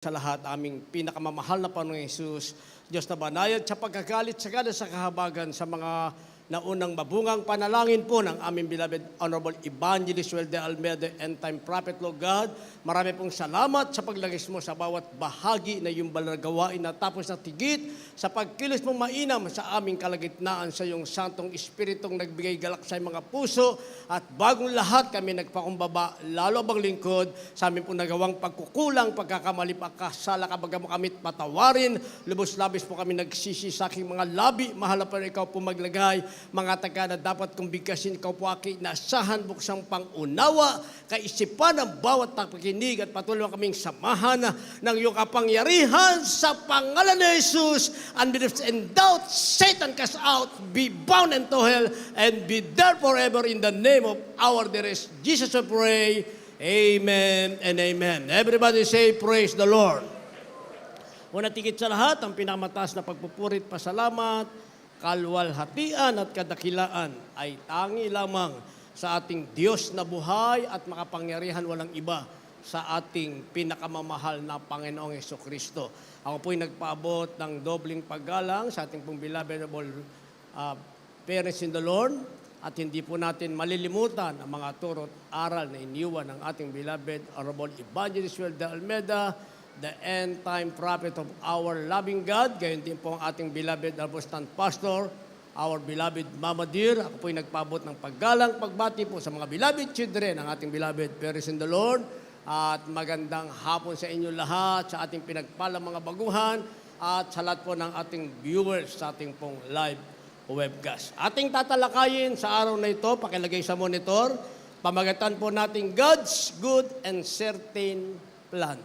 sa lahat, aming pinakamamahal na Panginoong Hesus, Diyos na banayad sa pagkagalit sagada sa kahabagan sa mga naunang mabungang panalangin po ng aming beloved Honorable Evangelist Joel de Almeida, End Time Prophet, Lord God. Marami pong salamat sa paglagis mo sa bawat bahagi na iyong banal na gawain na tapos na tigit sa pagkilos mong mainam sa aming kalagitnaan sa iyong Santong Espiritong nagbigay galak sa mga puso at bagong lahat kami nagpakumbaba, lalo bang lingkod sa aming pong nagawang pagkukulang, pagkakamali, pagkasala, kabaga mo kami patawarin, lubos-labis po kami nagsisi sa aking mga labi, mahala pa rin ikaw po maglagay, mga taga na dapat kong bigkasin, ikaw po aking nasahan, buksang pangunawa, kaisipan ng bawat pakikinig at patuloy kaming samahan ng iyong kapangyarihan sa pangalan ni Jesus. Unbelief and doubt, Satan cast out, be bound into hell, and be there forever in the name of our dearest Jesus we pray. Amen and amen. Everybody say, praise the Lord. Una tigit sa lahat, ang pinamataas na pagpupurit, pasalamat, kalwalhatian at kadakilaan ay tangi lamang sa ating Diyos na buhay at makapangyarihan walang iba sa ating pinakamamahal na Panginoong Jesucristo. Ako po'y nagpaabot ng dobling paggalang sa ating pong beloved parents in the Lord at hindi po natin malilimutan ang mga turo at aral na iniwan ng ating beloved Honorable Evangelist Joel de Almeida, the end time prophet of our loving God. Gayon din po ang ating beloved Arbostan Pastor, our beloved Mama Dear. Ako po'y nagpaabot ng paggalang, pagbati po sa mga beloved children ng ating beloved parents in the Lord. At magandang hapon sa inyo lahat, sa ating pinagpalang mga baguhan, at sa lahat po ng ating viewers sa ating pong live webcast. Ating tatalakayin sa araw na ito, pakilagay sa monitor, pamagatan po natin God's good and certain plan.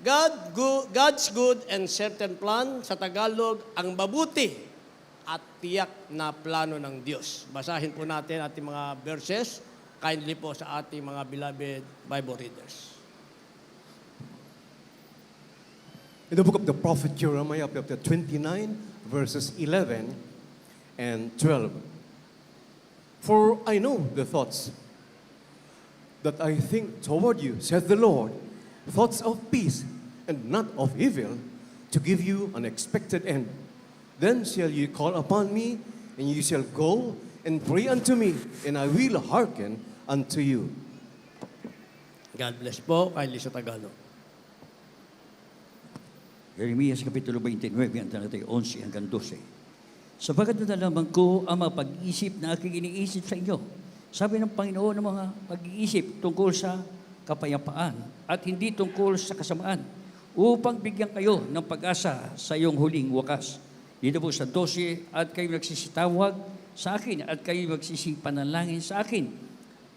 God's good and certain plan, sa Tagalog, ang mabuti at tiyak na plano ng Diyos. Basahin po natin ating mga verses, kindly po sa ating mga beloved Bible readers. In the book of the prophet Jeremiah, chapter 29, verses 11 and 12. For I know the thoughts that I think toward you, saith the Lord, thoughts of peace and not of evil, to give you an expected end. Then shall you call upon me, and you shall go and pray unto me, and I will hearken unto you. God bless po, kindly sa Tagalog. Jeremias Kapitulo 29, ang talatay 11 hanggang 12. Sapagat nalalaman ko ang mga pag-iisip na aking iniisip sa inyo. Sabi ng Panginoon ng mga pag-iisip tungkol sa kapayapaan at hindi tungkol sa kasamaan, upang bigyan kayo ng pag-asa sa iyong huling wakas. Dito po sa 12, at kayo nagsisitawag sa akin, at kayo magsisipanalangin sa akin,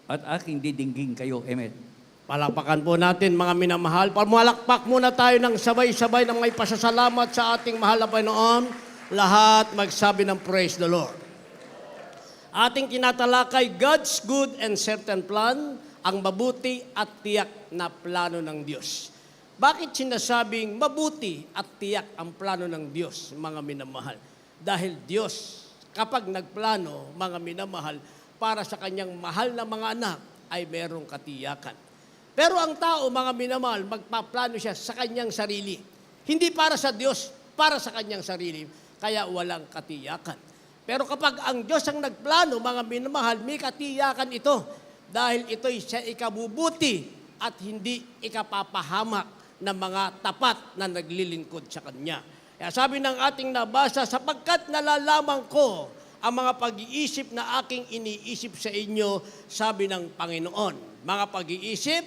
at aking didinggin kayo. Amen. Palakpakan po natin mga minamahal. Pamalakpak muna tayo ng sabay-sabay ng may pasasalamat sa ating mahal na Panginoon. Lahat magsabi ng praise the Lord. Ating tinatalakay, God's good and certain plan, ang mabuti at tiyak na plano ng Diyos. Bakit sinasabing mabuti at tiyak ang plano ng Diyos, mga minamahal? Dahil Diyos, kapag nagplano, mga minamahal, para sa kanyang mahal na mga anak, ay merong katiyakan. Pero ang tao, mga minamahal, magpaplano siya sa kanyang sarili. Hindi para sa Diyos, para sa kanyang sarili. Kaya walang katiyakan. Pero kapag ang Diyos ang nagplano, mga minamahal, may katiyakan ito. Dahil ito'y siya ikabubuti at hindi ikapapahamak ng mga tapat na naglilingkod sa Kanya. Kaya sabi ng ating nabasa, sapagkat nalalaman ko ang mga pag-iisip na aking iniisip sa inyo, sabi ng Panginoon. Mga pag-iisip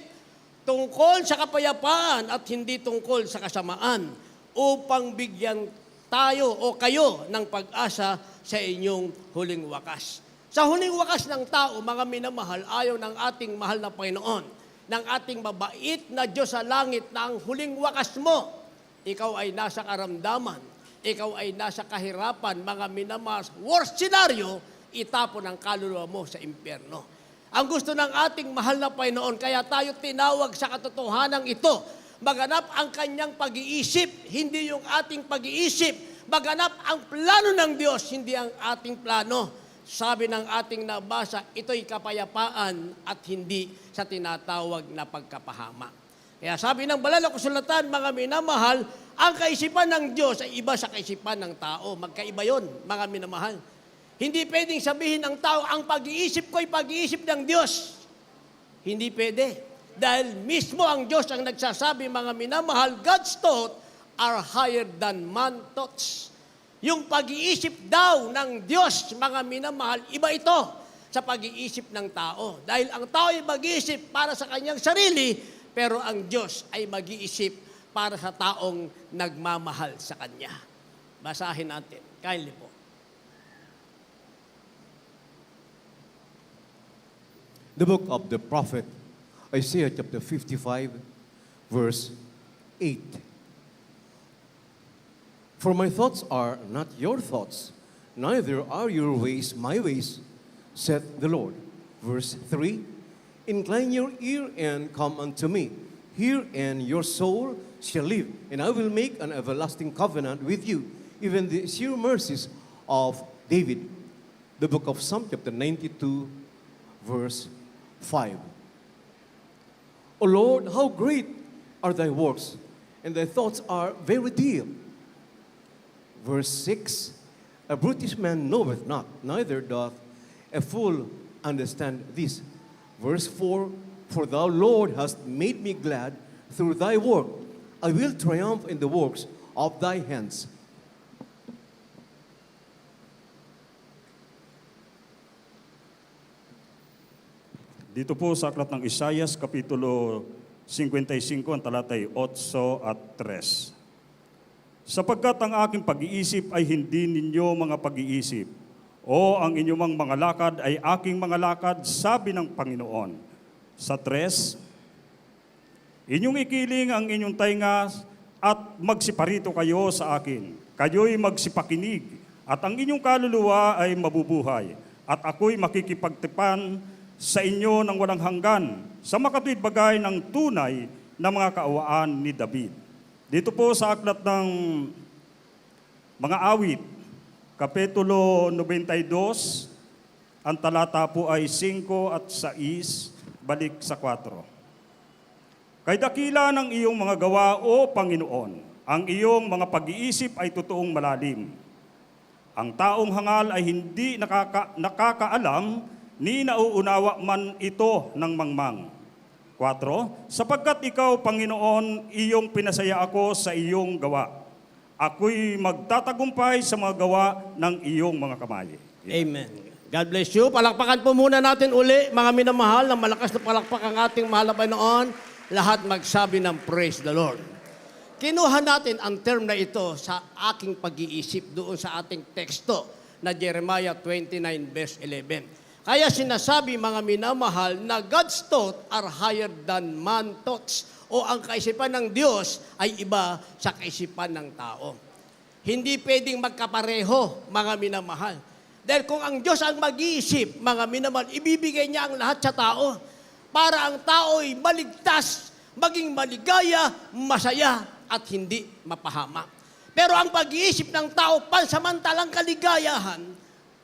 tungkol sa kapayapaan at hindi tungkol sa kasamaan, upang bigyan tayo o kayo ng pag-asa sa inyong huling wakas. Sa huling wakas ng tao, mga minamahal, ayaw ng ating mahal na Panginoon, ng ating mabait na Diyos sa langit, na ang huling wakas mo, ikaw ay nasa karamdaman, ikaw ay nasa kahirapan, mga minamahal, worst scenario, itapon ang kaluluwa mo sa impyerno. Ang gusto ng ating mahal na Panginoon, kaya tayo tinawag sa katotohanan ito, maganap ang kanyang pag-iisip, hindi yung ating pag-iisip, maganap ang plano ng Diyos, hindi ang ating plano. Sabi ng ating nabasa, ito'y kapayapaan at hindi sa tinatawag na pagkapahamak. Kaya sabi ng banal na kasulatan, mga minamahal, ang kaisipan ng Diyos ay iba sa kaisipan ng tao. Magkaiba yon, mga minamahal. Hindi pwedeng sabihin ng tao, ang pag-iisip ko ay pag-iisip ng Diyos. Hindi pwede. Dahil mismo ang Diyos ang nagsasabi, mga minamahal, God's thoughts are higher than man's thoughts. Yung pag-iisip daw ng Diyos, mga minamahal, iba ito sa pag-iisip ng tao. Dahil ang tao ay mag-iisip para sa kanyang sarili, pero ang Diyos ay mag-iisip para sa taong nagmamahal sa Kanya. Basahin natin. Kindly po. The book of the prophet Isaiah chapter 55, verse 8. For my thoughts are not your thoughts, neither are your ways my ways, saith the Lord. Verse 3. Incline your ear and come unto me. Hear, and your soul shall live, and I will make an everlasting covenant with you, even the sure mercies of David. The book of Psalm chapter 92, verse 5. O Lord, how great are thy works, and thy thoughts are very deep. Verse 6. A brutish man knoweth not, neither doth a fool understand this. Verse 4, for thou, Lord, hast made me glad through thy work. I will triumph in the works of thy hands. Dito po sa aklat ng Isaias, Kapitulo 55, ang talatay 8 at 3. Sapagkat ang aking pag-iisip ay hindi ninyo mga pag-iisip, o ang inyong mga lakad ay aking mga lakad, sabi ng Panginoon. Sa 3, inyong ikiling ang inyong tainga at magsiparito kayo sa akin. Kayo'y magsipakinig at ang inyong kaluluwa ay mabubuhay. At ako'y makikipagtipan sa inyo ng walang hanggan sa makatuwid bagay ng tunay na mga kaawaan ni David. Dito po sa aklat ng mga awit, Kapitulo 92, ang talata po ay 5 at 6, balik sa 4. Kay dakila ng iyong mga gawa, O Panginoon, ang iyong mga pag-iisip ay totoong malalim. Ang taong hangal ay hindi nakakaalam, ni nauunawa man ito ng mangmang. 4. Sapagkat ikaw, Panginoon, iyong pinasaya ako sa iyong gawa. Ako'y magtatagumpay sa mga gawa ng iyong mga kamay. Amen. God bless you. Palakpakan po muna natin uli, mga minamahal, na malakas na palakpak ang ating mahal na Panginoon. Lahat magsabi ng praise the Lord. Kinuha natin ang term na ito sa aking pag-iisip doon sa ating teksto na Jeremiah 29 verse 11. Kaya sinasabi, mga minamahal, na God's thoughts are higher than man's thoughts, o ang kaisipan ng Diyos ay iba sa kaisipan ng tao. Hindi pwedeng magkapareho, mga minamahal. Dahil kung ang Diyos ang mag-iisip, mga minamahal, ibibigay niya ang lahat sa tao para ang tao ay maligtas, maging maligaya, masaya, at hindi mapahama. Pero ang pag-iisip ng tao, pansamantalang kaligayahan,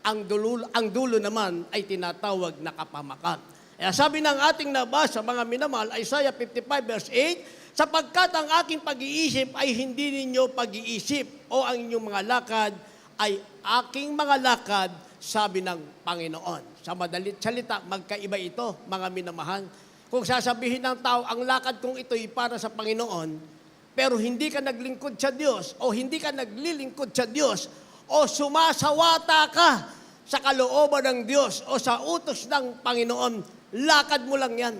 ang dulo naman ay tinatawag na kapahamakan. Kaya sabi ng ating nabasa, mga minamahal, Isaiah 55 verse 8, sapagkat ang aking pag-iisip ay hindi ninyo pag-iisip, o ang inyong mga lakad ay aking mga lakad, sabi ng Panginoon. Sa madalit salita, magkaiba ito, mga minamahal. Kung sasabihin ng tao, ang lakad kong ito'y para sa Panginoon, pero hindi ka naglingkod sa Diyos, o hindi ka naglilingkod sa Diyos, o sumasawata ka sa kalooban ng Diyos o sa utos ng Panginoon, lakad mo lang yan.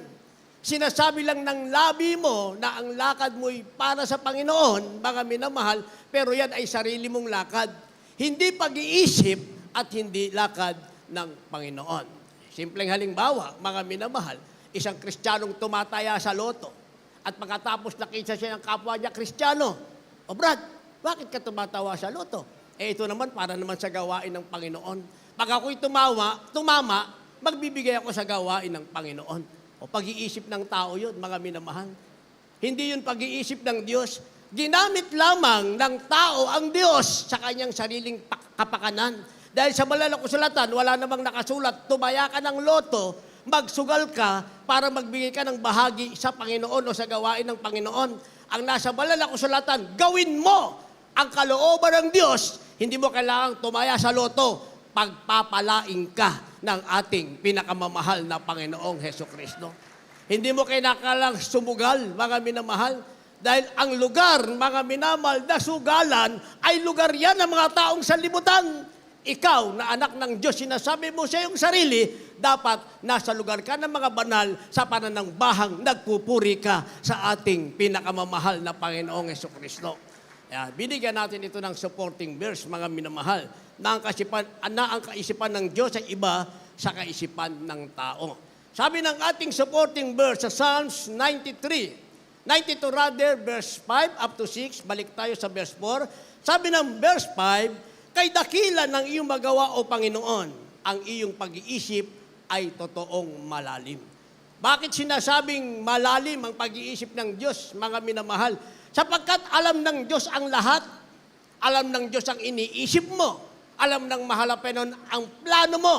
Sinasabi lang ng labi mo na ang lakad mo'y para sa Panginoon, mga minamahal, pero yan ay sarili mong lakad. Hindi pag-iisip at hindi lakad ng Panginoon. Simpleng halimbawa, mga minamahal, isang Kristiyanong tumataya sa loto at pagkatapos nakita siya ng kapwa niya Kristiyano, O Brad, bakit ka tumatawa sa loto? Ito naman para naman sa gawain ng Panginoon. Pag ako'y tumama, magbibigay ako sa gawain ng Panginoon. O pag-iisip ng tao yun, mga minamahal. Hindi yun pag-iisip ng Diyos. Ginamit lamang ng tao ang Diyos sa kanyang sariling kapakanan. Dahil sa banal na kasulatan, wala namang nakasulat, tumaya ka ng loto, magsugal ka para magbigay ka ng bahagi sa Panginoon o sa gawain ng Panginoon. Ang nasa banal na kasulatan, gawin mo ang kalooban ng Diyos. Hindi mo kailangang tumaya sa loto. Pagpapalaing ka ng ating pinakamamahal na Panginoong Hesukristo. Hindi mo kailangang sumugal, mga minamahal, dahil ang lugar, mga minamahal, na sugalan ay lugar yan ng mga taong sanlibutan. Ikaw, na anak ng Diyos, sinasabi mo sa iyong sarili, dapat nasa lugar ka ng mga banal sa pananambahang nagpupuri ka sa ating pinakamamahal na Panginoong Hesukristo. Binigyan natin ito ng supporting verse, mga minamahal, na ang kaisipan ng Diyos ay iba sa kaisipan ng tao. Sabi ng ating supporting verse sa Psalms 92 rather, verse 5 up to 6, balik tayo sa verse 4. Sabi ng verse 5, kay dakila ng iyong magawa o Panginoon, ang iyong pag-iisip ay totoong malalim. Bakit sinasabing malalim ang pag-iisip ng Diyos, mga minamahal? Sapagkat alam ng Diyos ang lahat, alam ng Diyos ang iniisip mo, alam ng mahal na Panginoon ang plano mo,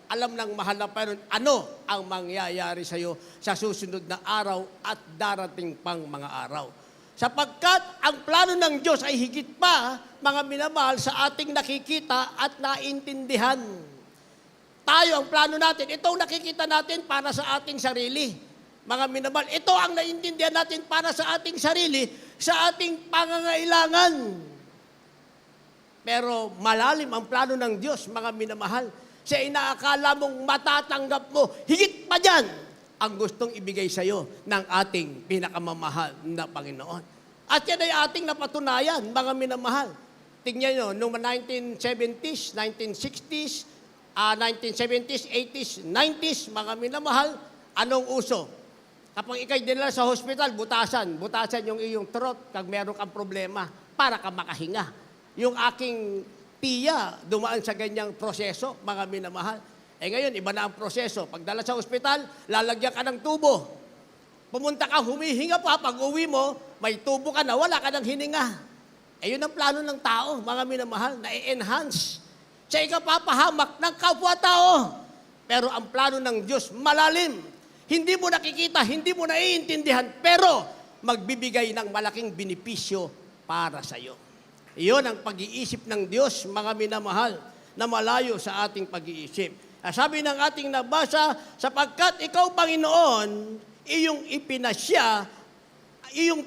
alam ng mahal na Panginoon ano ang mangyayari sa iyo sa susunod na araw at darating pang mga araw. Sapagkat ang plano ng Diyos ay higit pa, mga minamahal, sa ating nakikita at naintindihan. Tayo, ang plano natin, itong nakikita natin para sa ating sarili. Mga minamahal, ito ang naintindihan natin para sa ating sarili, sa ating pangangailangan. Pero malalim ang plano ng Diyos, mga minamahal. Sa inaakala mong matatanggap mo, higit pa dyan ang gustong ibigay sa iyo ng ating pinakamamahal na Panginoon. At yan ay ating napatunayan, mga minamahal. Tingnan nyo, noong 1970s, 1960s, 1970s, 80s, 90s, mga minamahal, anong uso? Kapag ikay dinala sa hospital, butasan yung iyong throat kag meron kang problema para ka makahinga. Yung aking tiya dumaan sa ganyang proseso, mga minamahal. Ngayon, iba na ang proseso. Pagdala sa ospital, lalagyan ka ng tubo. Pumunta ka, humihinga pa. Pag uwi mo, may tubo ka na, wala ka ng hininga. Yun ang plano ng tao, mga minamahal, na i-enhance. Siya ikapapahamak ng kapwa-tao. Pero ang plano ng Diyos, malalim. Hindi mo nakikita, hindi mo naiintindihan, pero magbibigay ng malaking benepisyo para sa iyo. Iyon ang pag-iisip ng Diyos, mga minamahal, na malayo sa ating pag-iisip. Sabi ng ating nabasa, sapagkat ikaw, Panginoon, iyong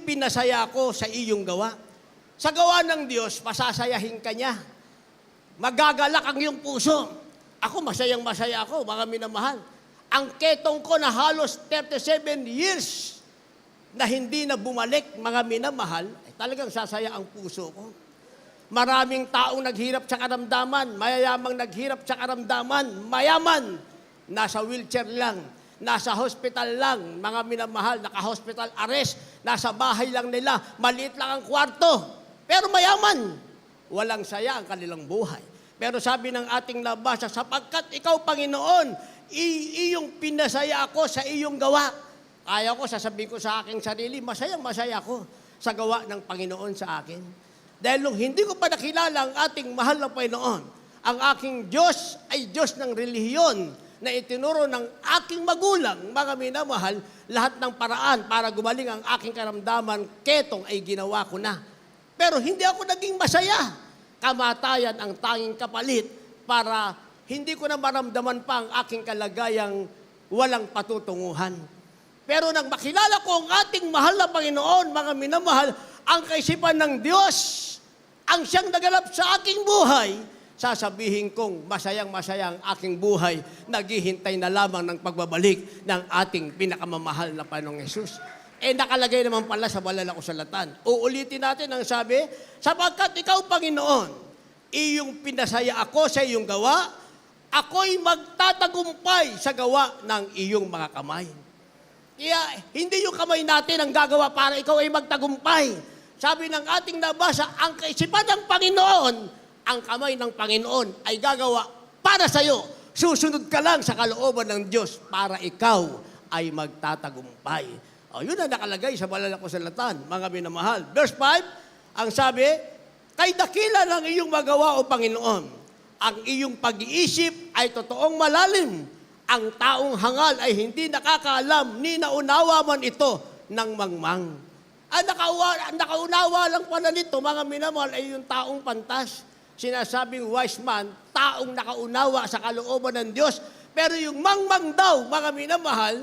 pinasaya ko sa iyong gawa. Sa gawa ng Diyos, masasayahin ka niya. Magagalak ang iyong puso. Ako, masayang-masaya ako, mga minamahal. Ang ketong ko na halos 37 years na hindi na bumalik, mga minamahal, talagang sasaya ang puso ko. Maraming taong naghirap sa karamdaman, mayayamang naghirap sa karamdaman, mayaman, nasa wheelchair lang, nasa hospital lang, mga minamahal, naka-hospital arrest, nasa bahay lang nila, maliit lang ang kwarto. Pero mayaman, walang saya ang kanilang buhay. Pero sabi ng ating nabasa, sapagkat ikaw, Panginoon, iyong pinasaya ako sa iyong gawa. Kaya ko, sasabihin ko sa aking sarili, masayang-masaya ako sa gawa ng Panginoon sa akin. Dahil nung hindi ko pa nakilala ang ating mahal na Panginoon, ang aking Diyos ay Diyos ng relihiyon na itinuro ng aking magulang, mga minamahal, lahat ng paraan para gumaling ang aking karamdaman, ketong ay ginawa ko na. Pero hindi ako naging masaya. Kamatayan ang tanging kapalit para hindi ko na maramdaman pa ang aking kalagayang walang patutunguhan. Pero nang makilala ko ang ating mahal na Panginoon, mga minamahal, ang kaisipan ng Diyos, ang siyang naganap sa aking buhay, sasabihin kong masayang-masaya ang aking buhay, naghihintay na lamang ng pagbabalik ng ating pinakamamahal na Panginoong Hesus. Nakalagay naman pala sa banal na kasulatan. Uulitin natin ang sabi, sapagkat ikaw, Panginoon, iyong pinasaya ako sa iyong gawa, ako'y magtatagumpay sa gawa ng iyong mga kamay. Kaya hindi yung kamay natin ang gagawa para ikaw ay magtagumpay. Sabi ng ating nabasa, ang kaisipan ng Panginoon, ang kamay ng Panginoon ay gagawa para sa iyo. Susunod ka lang sa kalooban ng Diyos para ikaw ay magtatagumpay. Yun ang nakalagay sa banal na kasulatan, mga minamahal. Verse 5, ang sabi, kay dakila ng iyong magawa o Panginoon, ang iyong pag-iisip ay totoong malalim. Ang taong hangal ay hindi nakakaalam ni naunawa man ito ng mangmang. Ang nakaunawa lang pala nito, mga minamahal, ay yung taong pantas. Sinasabing wise man, taong nakaunawa sa kalooban ng Diyos. Pero yung mangmang daw, mga minamahal,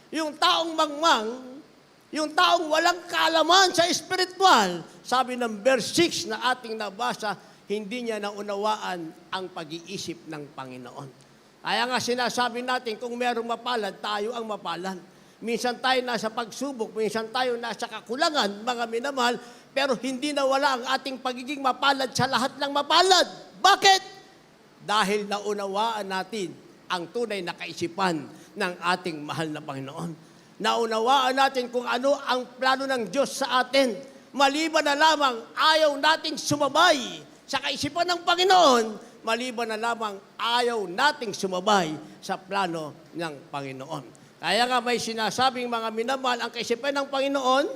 yung taong mangmang, yung taong walang kaalaman sa espiritual, sabi ng verse 6 na ating nabasa, hindi niya naunawaan ang pag-iisip ng Panginoon. Kaya nga sinasabi natin, kung merong mapalad, tayo ang mapalad. Minsan tayo nasa pagsubok, minsan tayo nasa kakulangan, mga minamahal, pero hindi nawala ang ating pagiging mapalad sa lahat ng mapalad. Bakit? Dahil naunawaan natin ang tunay na kaisipan ng ating mahal na Panginoon. Naunawaan natin kung ano ang plano ng Diyos sa atin. Maliban na lamang ayaw nating sumabay sa kaisipan ng Panginoon, maliban na lamang ayaw nating sumabay sa plano ng Panginoon. Kaya nga may sinasabing mga minamahal, ang kaisipan ng Panginoon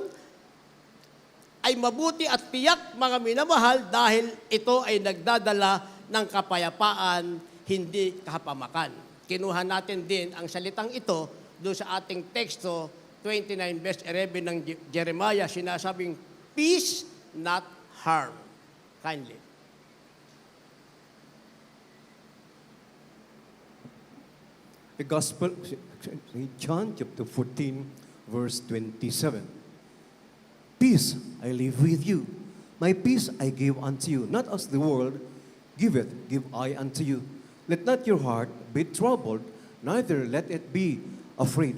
ay mabuti at tiyak, mga minamahal, dahil ito ay nagdadala ng kapayapaan, hindi kapamakan. Kinuha natin din ang salitang ito doon sa ating teksto, 29 verse 11 ng Jeremiah, sinasabing, peace, not harm. Kindly. The Gospel, John chapter 14, verse 27. Peace I leave with you. My peace I give unto you. Not as the world giveth, give I unto you. Let not your heart be troubled, neither let it be afraid.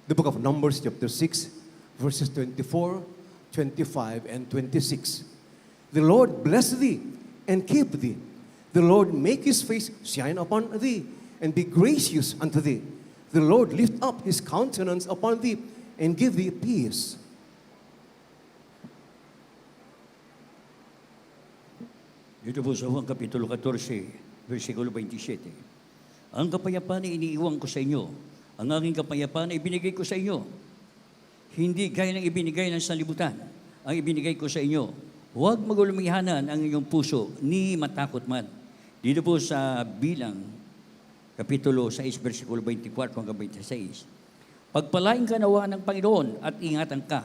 The book of Numbers chapter 6, verses 24, 25, and 26. The Lord bless thee and keep thee. The Lord make his face shine upon thee and be gracious unto thee. The Lord lift up his countenance upon thee and give thee peace. Dito po sa Juan Kapitulo 14, versikulo 27. Ang kapayapaan ay iniiwan ko sa inyo. Ang aking kapayapaan ay binigay ko sa inyo. Hindi gaya ng ibinigay ng sanlibutan. Ang ibinigay ko sa inyo. Huwag magulumihanan ang inyong puso, ni matakot man. Dito po sa Bilang, Kapitulo 6, versikulo 24 hanggang 26. Pagpalain ka nawa ng Panginoon at ingatan ka.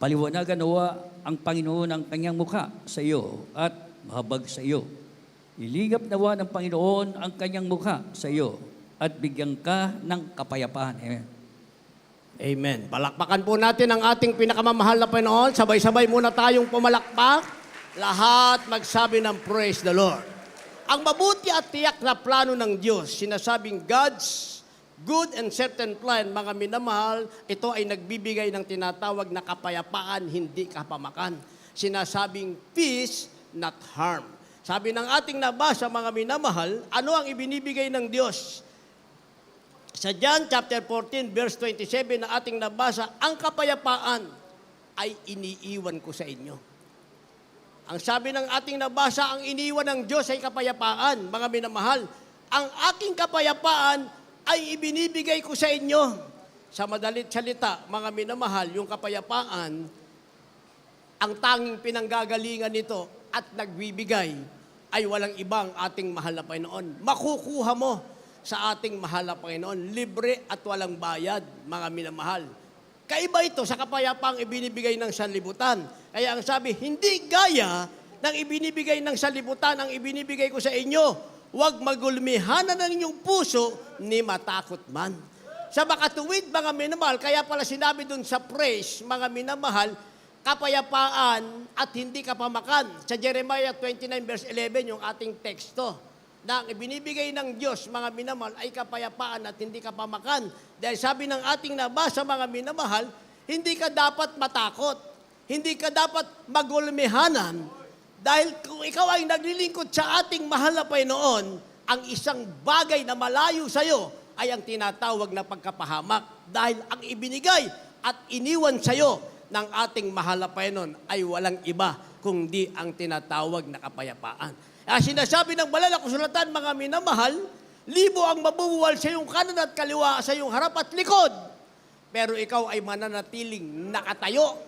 Paliwanagan nawa ang Panginoon ang kanyang mukha sa iyo at mahabag sa iyo. Iligap nawa ng Panginoon ang kanyang mukha sa iyo at bigyan ka ng kapayapaan. Amen. Amen. Palakpakan po natin ang ating pinakamamahal na Panginoon. Sabay-sabay muna tayong pumalakpak. Lahat magsabi ng praise the Lord. Ang mabuti at tiyak na plano ng Diyos, sinasabing God's good and certain plan, mga minamahal, ito ay nagbibigay ng tinatawag na kapayapaan, hindi kapamakan. Sinasabing peace, not harm. Sabi ng ating nabasa, mga minamahal, ano ang ibinibigay ng Diyos? Sa John chapter 14, verse 27 na ating nabasa, ang kapayapaan ay iniiwan ko sa inyo. Ang sabi ng ating nabasa, ang iniwan ng Diyos ay kapayapaan, mga minamahal. Ang aking kapayapaan ay ibinibigay ko sa inyo. Sa madalit salita, mga minamahal, yung kapayapaan, ang tanging pinanggagalingan nito at nagbibigay ay walang ibang ating mahal na Panginoon. Makukuha mo sa ating mahal na Panginoon, libre at walang bayad, mga minamahal. Kaiba ito sa kapayapaang ibinibigay ng sanlibutan. Kaya ang sabi, hindi gaya ng ibinibigay ng sanlibutan ang ibinibigay ko sa inyo. Huwag magulmihanan ng inyong puso ni matakot man. Sa makatuwid, mga minamahal, kaya pala sinabi dun sa praise, mga minamahal, kapayapaan at hindi kapamakan. Sa Jeremiah 29 verse 11, yung ating teksto, na ang ibinibigay ng Diyos, mga minamahal, ay kapayapaan at hindi kapamakan. Dahil sabi ng ating nabasa, mga minamahal, hindi ka dapat matakot. Hindi ka dapat magulmihanan. Dahil kung ikaw ay naglilingkod sa ating mahal na Panginoon, ang isang bagay na malayo sa iyo ay ang tinatawag na pagkapahamak. Dahil ang ibinigay at iniwan sa iyo ng ating mahal na Panginoon ay walang iba kundi ang tinatawag na kapayapaan. Sinasabi ng banal na kasulatan, mga minamahal, libo ang mabubuwal sa iyong kanan at kaliwa sa iyong harap at likod. Pero ikaw ay mananatiling nakatayo.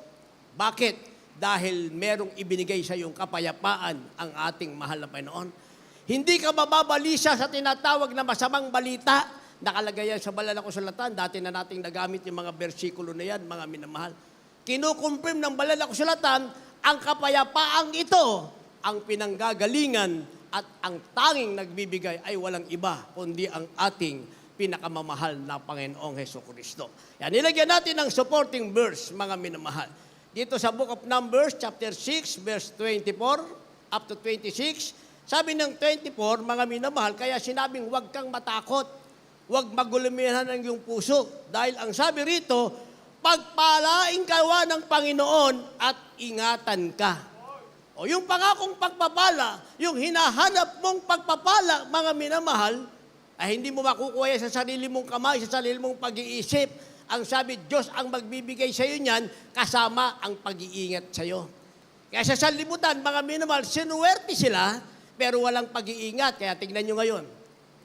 Bakit? Dahil merong ibinigay sa iyong kapayapaan ang ating mahal na Panginoon. Hindi ka mababalisa sa tinatawag na masamang balita Nakalagay yan sa banal na kasulatan. Dati na nating nagamit yung mga bersikulo na yan, mga minamahal. Kinukumpirm ng banal na kasulatan, ang kapayapaang ito, ang pinanggagalingan at ang tanging nagbibigay ay walang iba, kundi ang ating pinakamamahal na Panginoong Hesukristo. Yan, nilagyan natin ng supporting verse, mga minamahal. Dito sa Book of Numbers, chapter 6, verse 24 up to 26, sabi ng 24, mga minamahal, kaya sinabing huwag kang matakot, huwag magulumihan ng iyong puso. Dahil ang sabi rito, pagpalaing kawa ng Panginoon at ingatan ka. O yung pangakong pagpapala, yung hinahanap mong pagpapala, mga minamahal, ay hindi mo makukuha sa sarili mong kamay, sa sarili mong pag-iisip. Ang sabi, Diyos ang magbibigay sa iyo niyan, kasama ang pag-iingat sa iyo. Kaya sa sanlibutan, mga minamahal, sinuwerte sila, pero walang pag-iingat. Kaya tignan nyo ngayon,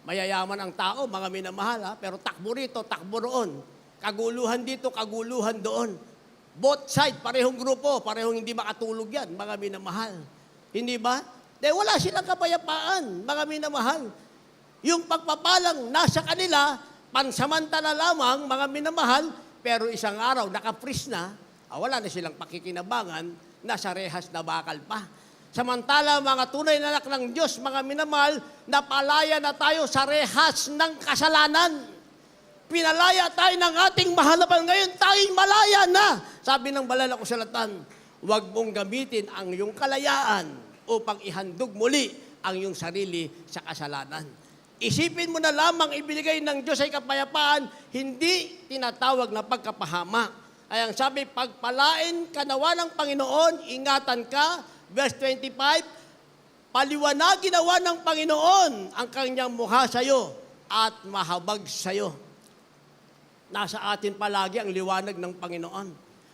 mayayaman ang tao, mga minamahal, pero takbo rito, takbo roon. Kaguluhan dito, kaguluhan doon. Both side, parehong grupo, parehong hindi makatulog yan, mga minamahal. Hindi ba? Dahil wala silang kapayapaan, mga minamahal. Yung pagpapalang nasa kanila, pansamantala lamang, mga minamahal, pero isang araw, naka-freeze na, wala na silang pakikinabangan, nasa rehas na bakal pa. Samantala, mga tunay na anak ng Diyos, mga minamahal, napalaya na tayo sa rehas ng kasalanan. Pinalaya tayo ng ating mahal na Panginoon. Ngayon, tayo'y malaya na. Sabi ng banal na kasulatan, huwag mong gamitin ang iyong kalayaan upang ihandog muli ang iyong sarili sa kasalanan. Isipin mo na lamang ibinigay ng Diyos ay kapayapaan, hindi tinatawag na pagkapahama. Ay ang sabi, pagpalain ka nawa ng Panginoon, ingatan ka. Verse 25, paliwanagin nawa ng Panginoon ang kanyang mukha sa iyo at mahabag sa iyo. Nasa atin palagi ang liwanag ng Panginoon.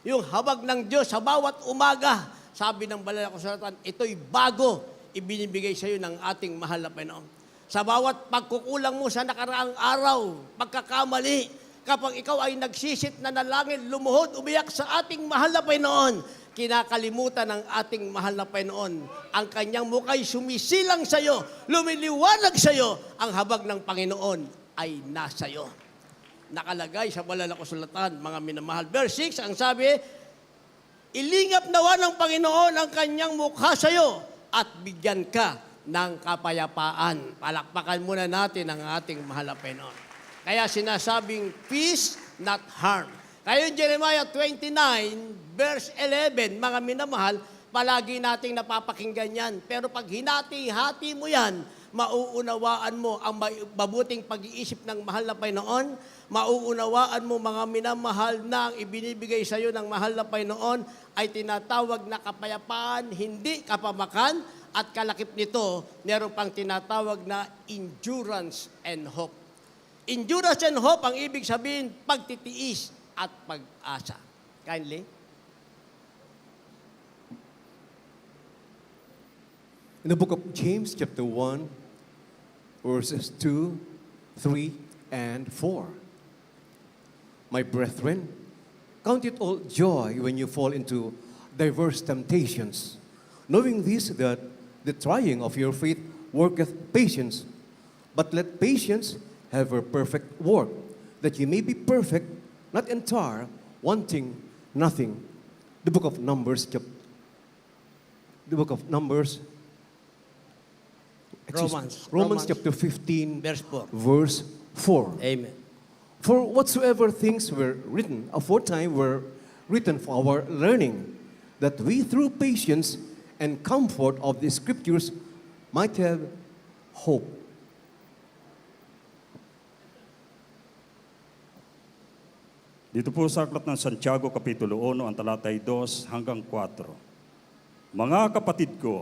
Yung habag ng Diyos sa bawat umaga, sabi ng banal na kasulatan, ito'y bago ibinibigay sa iyo ng ating mahal na Panginoon. Sa bawat pagkukulang mo sa nakaraang araw, pagkakamali, kapag ikaw ay nagsisit na nalangin, lumuhod, umiyak sa ating mahal na Panginoon, kinakalimutan ng ating mahal na Panginoon. Ang kanyang mukha'y sumisilang sa iyo, lumiliwanag sa iyo, ang habag ng Panginoon ay nasa iyo. Nakalagay sa banal na kasulatan, mga minamahal. Verse 6, ang sabi, ilingap nawa ng Panginoon ang kanyang mukha sa iyo at bigyan ka ng kapayapaan. Palakpakan muna natin ang ating mahal na Panginoon. Kaya sinasabing peace, not harm. Kaya yung Jeremiah 29, verse 11, mga minamahal, palagi nating napapakinggan yan. Pero pag hinati-hati mo yan, mauunawaan mo ang mabuting pag-iisip ng mahal na Panginoon, mauunawaan mo, mga minamahal, na ang ibinibigay sa iyo ng mahal na Panginoon ay tinatawag na kapayapaan, hindi kapamakan, at kalakip nito, meron pang tinatawag na endurance and hope. Endurance and hope, ang ibig sabihin, pagtitiis at pag-asa. Kindly. In the book of James, chapter 1, verses 2, 3, and 4. My brethren, count it all joy when you fall into diverse temptations, knowing this, that the trying of your faith worketh patience. But let patience have her perfect work, that ye may be perfect, not entire, wanting nothing. The book of Numbers, Romans chapter 15, Verse 4. verse 4. Amen. For whatsoever things were written aforetime were written for our learning, that we through patience and comfort of the Scriptures might have hope. Dito po sa aklat ng Santiago, Kapitulo 1, ang talatay 2 hanggang 4. Mga kapatid ko,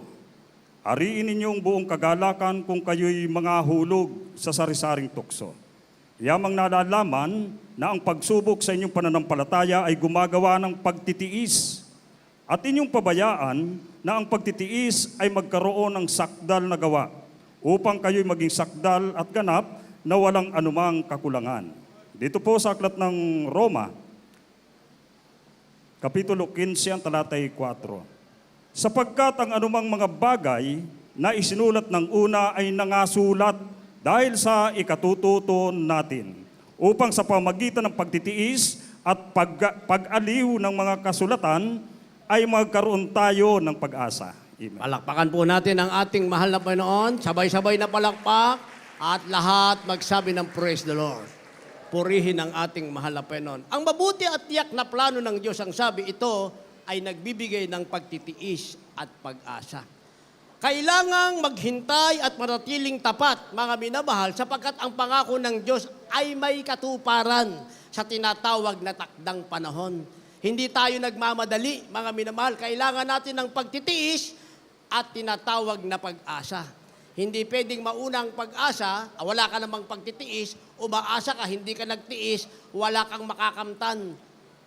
ariin ninyong buong kagalakan kung kayo'y mga hulog sa sari-saring tukso. Yamang nalalaman na ang pagsubok sa inyong pananampalataya ay gumagawa ng pagtitiis. At inyong pabayaan na ang pagtitiis ay magkaroon ng sakdal na gawa, upang kayo'y maging sakdal at ganap na walang anumang kakulangan. Dito po sa aklat ng Roma, Kapitulo 15, ang talatay 4. Sapagkat ang anumang mga bagay na isinulat ng una ay nangasulat dahil sa ikatututo natin, upang sa pamagitan ng pagtitiis at pag-aliw ng mga kasulatan ay magkaroon tayo ng pag-asa. Amen. Palakpakan po natin ang ating mahal na Panginoon. Sabay-sabay na palakpak at lahat magsabi ng praise the Lord. Purihin ang ating mahal na Panginoon. Ang mabuti at tiyak na plano ng Diyos, ang sabi, ito ay nagbibigay ng pagtitiis at pag-asa. Kailangang maghintay at manatiling tapat, mga minamahal, sapagkat ang pangako ng Diyos ay may katuparan sa tinatawag na takdang panahon. Hindi tayo nagmamadali, mga minamahal. Kailangan natin ng pagtitiis at tinatawag na pag-asa. Hindi pwedeng maunang pag-asa, wala ka namang pagtitiis, umaasa ka, hindi ka nagtiis, wala kang makakamtan.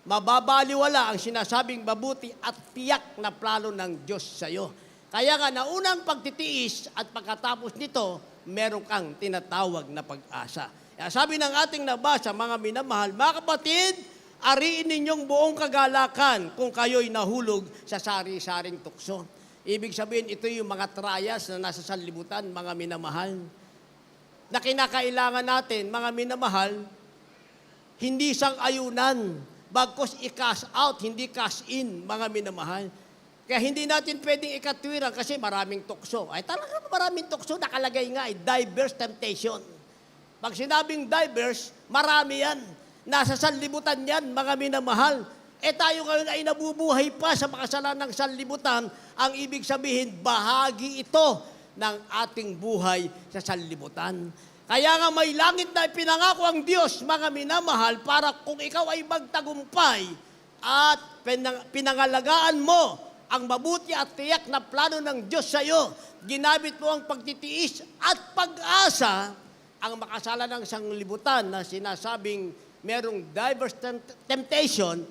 Mababaliwala ang sinasabing mabuti at tiyak na plano ng Diyos sa iyo. Kaya nga, naunang pagtitiis at pagkatapos nito, meron kang tinatawag na pag-asa. Kaya sabi ng ating nabasa, mga minamahal, mga kapatid, ariin ninyong buong kagalakan kung kayo'y nahulog sa sari-saring tukso. Ibig sabihin, ito yung mga trials na nasa sanlibutan, mga minamahal, na kinakailangan natin, mga minamahal, hindi sang-ayunan, bagkos i-cash out, hindi cash in, mga minamahal. Kaya hindi natin pwedeng ikatwiran kasi maraming tukso. Ay talaga maraming tukso, nakalagay nga diverse temptation. Pag sinabing diverse, marami yan. Nasa sanlibutan yan, mga minamahal. Tayo ngayon ay nabubuhay pa sa makasalanan ng sanlibutan. Ang ibig sabihin, bahagi ito ng ating buhay sa sanlibutan. Kaya nga may langit na ipinangako ang Diyos, mga minamahal, para kung ikaw ay magtagumpay at pinangalagaan mo ang mabuti at tiyak na plano ng Diyos sa iyo, ginamit mo ang pagtitiis at pag-asa, ang makasala ng sanglibutan na sinasabing merong diverse temptation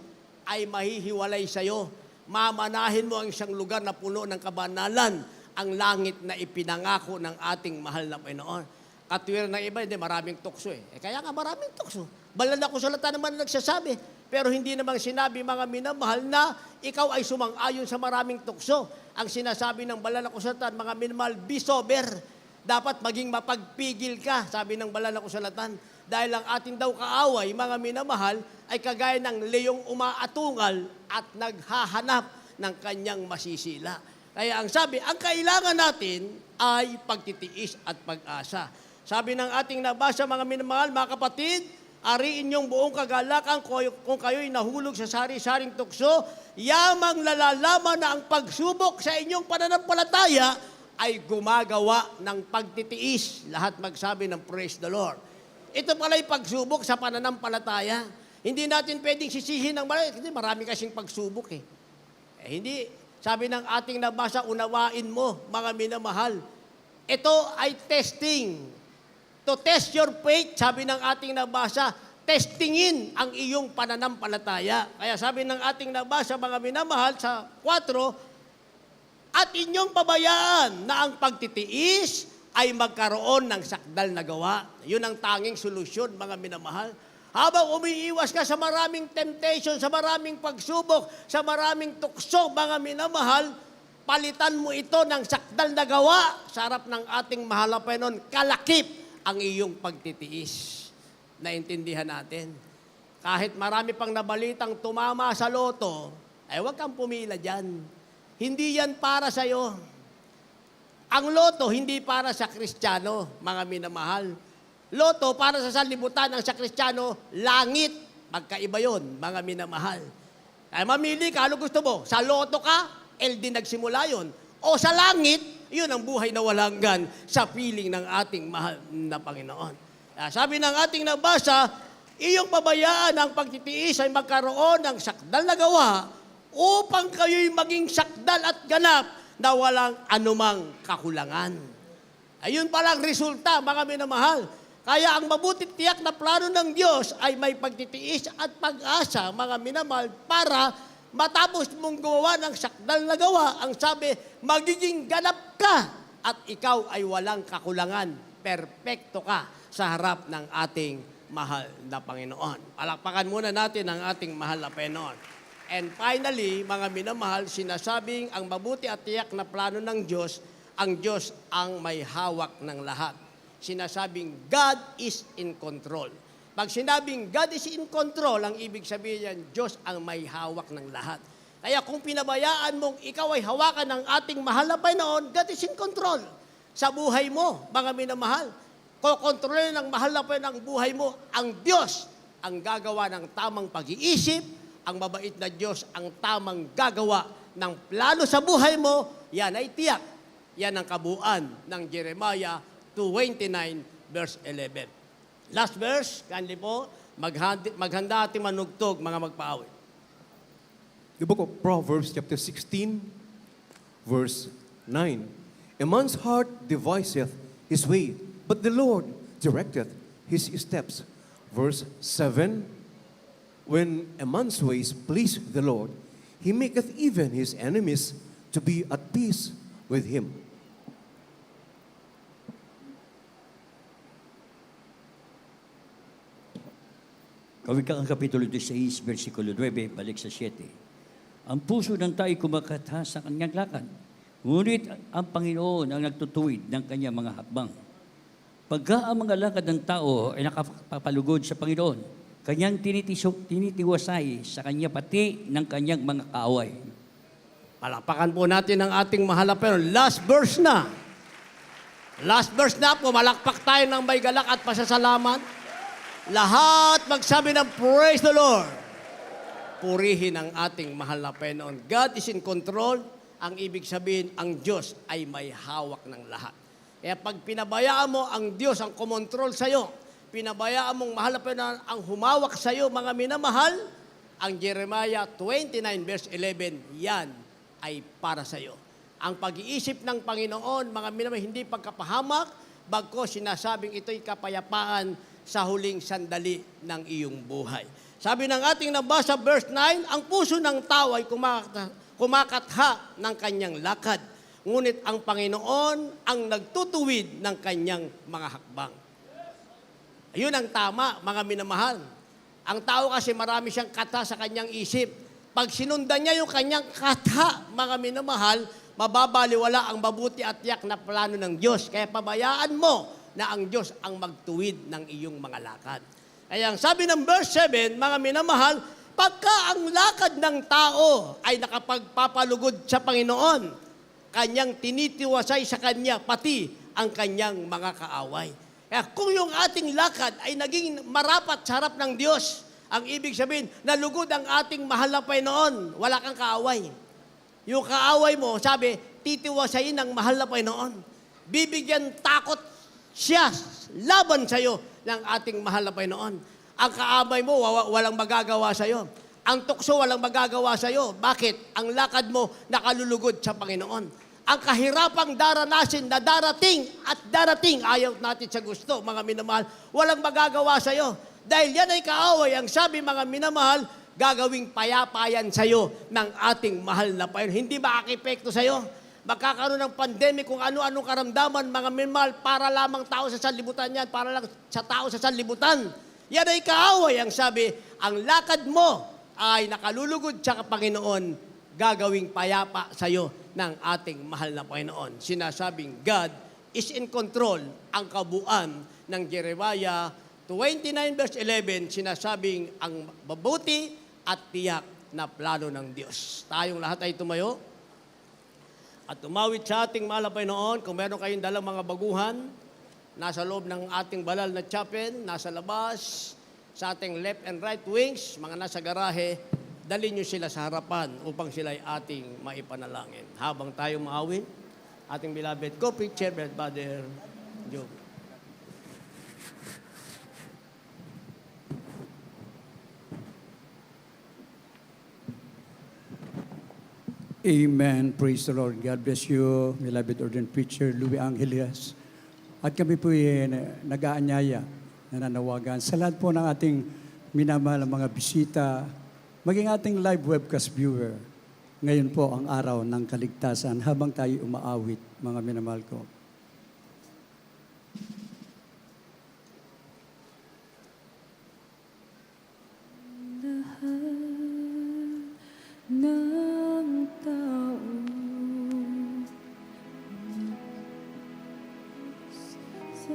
ay mahihiwalay sa iyo. Mamanahin mo ang isang lugar na puno ng kabanalan, ang langit na ipinangako ng ating mahal na Panginoon. Katwiran ng iba, hindi, maraming tukso kaya nga maraming tukso. Banal na kasulatan naman nagsasabi. Pero hindi naman sinabi, mga minamahal, na ikaw ay sumang-ayon sa maraming tukso. Ang sinasabi ng banal na kasulatan, mga minamahal, be sober. Dapat maging mapagpigil ka, sabi ng banal na kasulatan. Dahil ang ating daw kaaway, mga minamahal, ay kagaya ng leyong umaatungal at naghahanap ng kanyang masisila. Kaya ang sabi, ang kailangan natin ay pagtitiis at pag-asa. Sabi ng ating nabasa, mga minamahal, mga kapatid, ariin niyong buong kagalakan kung kayo'y nahulog sa sari-saring tukso, yamang lalalaman na ang pagsubok sa inyong pananampalataya ay gumagawa ng pagtitiis. Lahat magsabi ng praise the Lord. Ito pala yung pagsubok sa pananampalataya. Hindi natin pwedeng sisihin ng marami, kasi marami kasing pagsubok hindi. Sabi ng ating nabasa, unawain mo, mga minamahal. Ito ay testing. To test your faith, sabi ng ating nabasa, testingin ang iyong pananampalataya. Kaya sabi ng ating nabasa, mga minamahal, sa 4, at inyong pabayaan na ang pagtitiis ay magkaroon ng sakdal na gawa. Yun ang tanging solusyon, mga minamahal. Habang umiiwas ka sa maraming temptation, sa maraming pagsubok, sa maraming tukso, mga minamahal, palitan mo ito ng sakdal na gawa sa harap ng ating mahal na Panginoon. Kalakip ang iyong pagtitiis. Naintindihan natin. Kahit marami pang nabalitang tumama sa loto, ay huwag kang pumila dyan. Hindi yan para sa'yo. Ang loto, hindi para sa Kristiyano, mga minamahal. Loto, para sa sanlibutan, ang sa Kristiyano, langit. Magkaiba yon, mga minamahal. Kaya mamili ka, ano gusto mo? Sa loto ka, LD nagsimula yon. O sa langit, yun ang buhay na walang hanggan sa piling ng ating mahal na Panginoon. Sabi ng ating nabasa, iyong pabayaan ang pagtitiis ay magkaroon ng sakdal na gawa upang kayo'y maging sakdal at ganap na walang anumang kakulangan. Ayun palang resulta, mga minamahal. Kaya ang mabuti tiyak na plano ng Diyos ay may pagtitiis at pag-asa, mga minamahal, para matapos mong gawa ng sakdal na gawa, ang sabi, magiging ganap ka at ikaw ay walang kakulangan. Perpekto ka sa harap ng ating mahal na Panginoon. Palakpakan muna natin ang ating mahal na Panginoon. And finally, mga minamahal, sinasabing ang mabuti at tiyak na plano ng Diyos, ang Diyos ang may hawak ng lahat. sinasabing God is in control. Pag sinabing God is in control, ang ibig sabihin yan, Diyos ang may hawak ng lahat. Kaya kung pinabayaan mong ikaw ay hawakan ng ating mahal na Panginoon, God is in control sa buhay mo, mga minamahal. Kokontrolin ng mahal na Panginoon ang buhay mo, ang Diyos ang gagawa ng tamang pag-iisip, ang mabait na Diyos ang tamang gagawa ng plano sa buhay mo, yan ay tiyak. Yan ang kabuuan ng Jeremiah 29 verse 11. Last verse, kandi po, maghanda ating manugtog, mga magpaawit. The book of Proverbs, chapter 16, verse 9. A man's heart deviseth his way, but the Lord directeth his steps. Verse 7. When a man's ways please the Lord, he maketh even his enemies to be at peace with him. Kawikaan Kapitulo 16, versikulo 9, balik sa 7. Ang puso ng tao'y kumakatha sa kanyang lakad, ngunit ang Panginoon ang nagtutuwid ng kanyang mga hakbang. Pagka ang mga lakad ng tao ay nakapapalugod sa Panginoon, kanyang tinitiwasay sa kanya pati ng kanyang mga kaaway. Palakpakan po natin ang ating mahal na Panginoon. Last verse na. Last verse na po, malakpak tayo ng may galak at pasasalamat. Lahat magsabi ng praise the Lord. Purihin ang ating mahal na Panginoon. God is in control. Ang ibig sabihin, ang Diyos ay may hawak ng lahat. Kaya pag pinabayaan mo ang Diyos ang kumontrol sa'yo, pinabayaan mong mahal na Panginoon ang humawak sa'yo, mga minamahal, ang Jeremiah 29 verse 11, yan ay para sa'yo. Ang pag-iisip ng Panginoon, mga minamahal, hindi pagkapahamak, bagko sinasabing ito'y kapayapaan sa huling sandali ng iyong buhay. Sabi ng ating nabasa, verse 9, ang puso ng tao ay kumakatha ng kanyang lakad, ngunit ang Panginoon ang nagtutuwid ng kanyang mga hakbang. Ayun ang tama, mga minamahal. Ang tao kasi marami siyang kata sa kanyang isip. Pag sinundan niya yung kanyang kata, mga minamahal, mababaliwala ang mabuti at tiyak na plano ng Diyos. Kaya pabayaan mo na ang Diyos ang magtuwid ng iyong mga lakad. Kaya ang sabi ng verse 7, mga minamahal, pagka ang lakad ng tao ay nakapagpapalugod sa Panginoon, kanyang tinitiwasay sa kanya, pati ang kanyang mga kaaway. Kaya kung yung ating lakad ay naging marapat sa harap ng Diyos, ang ibig sabihin, nalugod ang ating mahal na Panginoon, wala kang kaaway. Yung kaaway mo, sabi, titiwasayin ng mahal na Panginoon. Bibigyan takot siya laban sa'yo ng ating mahal na Panginoon. Ang kaaway mo, walang magagawa sa'yo. Ang tukso, walang magagawa sa'yo. Bakit? Ang lakad mo nakalulugod sa Panginoon. Ang kahirapang daranasin na darating at darating, ayaw natin sa gusto, mga minamahal, walang magagawa sa'yo. Dahil yan ay kaaway, ang sabi mga minamahal, gagawing payapayan sa'yo ng ating mahal na Panginoon. Hindi makakipekto sa'yo. Magkakaroon ng pandemic kung ano-anong karamdaman, mga minamahal, para lamang tao sa sanlibutan yan, para lang sa tao sa sanlibutan. Yan ay kaaway, ang sabi, ang lakad mo ay nakalulugod sa Panginoon, gagawing payapa sa'yo ng ating mahal na Panginoon. Sinasabing God is in control. Ang kabuuan ng Jeremiah 29 verse 11, sinasabing ang mabuti at tiyak na plano ng Diyos. Tayong lahat ay tumayo at tumawid sa ating mahal na Panginoon. Kung meron kayong dalang mga baguhan, nasa loob ng ating banal na chapel, nasa labas, sa ating left and right wings, mga nasa garahe, dalhin nyo sila sa harapan upang sila ay ating maipanalangin. Habang tayo maawin, ating beloved co-preacher, Brother Job. Amen. Praise the Lord. God bless you, beloved ordained preacher, Louis Angelias. At kami po nag-aanyaya, nananawagan sa lahat po ng ating minamahal mga bisita, maging ating live webcast viewer. Ngayon po ang araw ng kaligtasan habang tayo umaawit, mga minamahal ko. Ng tao sa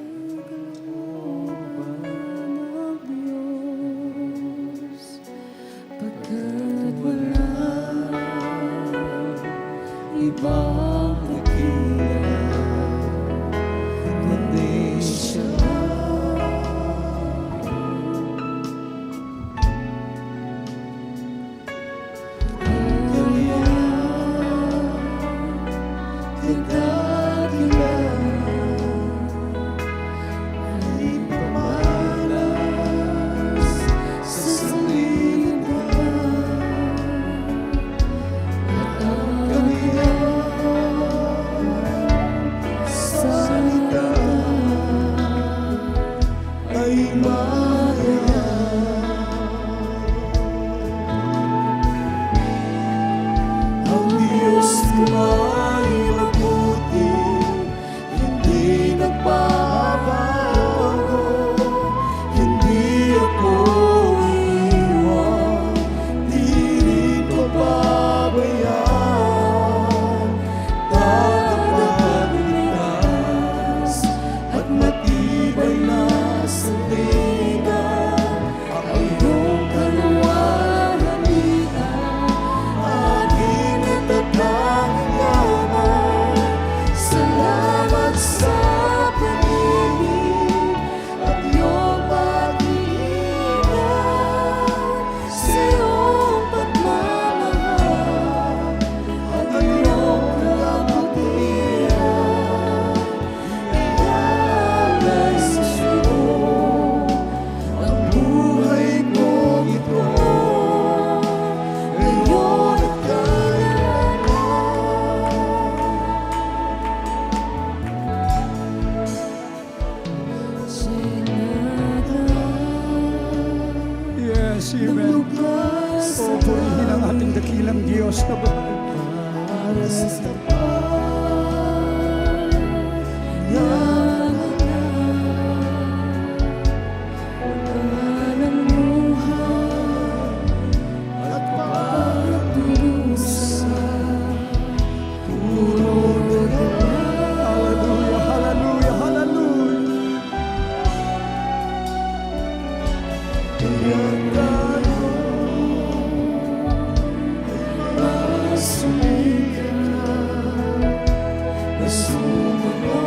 sa utos mo,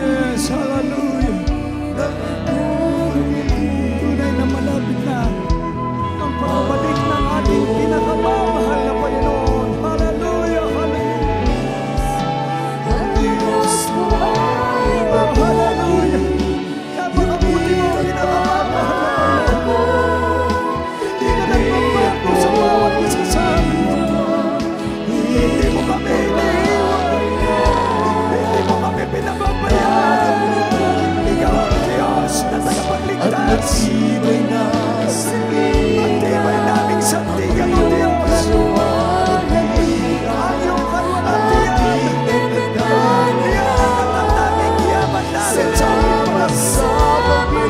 Yes, hallelujah. Tunay na malapit na ang pagbabalik ng ating pinakamamahal na Panginoon. Hallelujah, hallelujah. ang Diyos ko ay mabuti. Napakabuti mo, pinakamamahal na Panginoon. Hindi ka nagbabago sa bawat isa sa amin. Hindi mo kami iniiwan. Hindi mo kami pinababayaan. Ikaw ang Diyos na tagapagligtas. At Sibay na sa ang tibay naming sandigan o Diyos. Ang iyong kalwalatian. Iyan ang tanging yaman namin sa aming pagsasabi.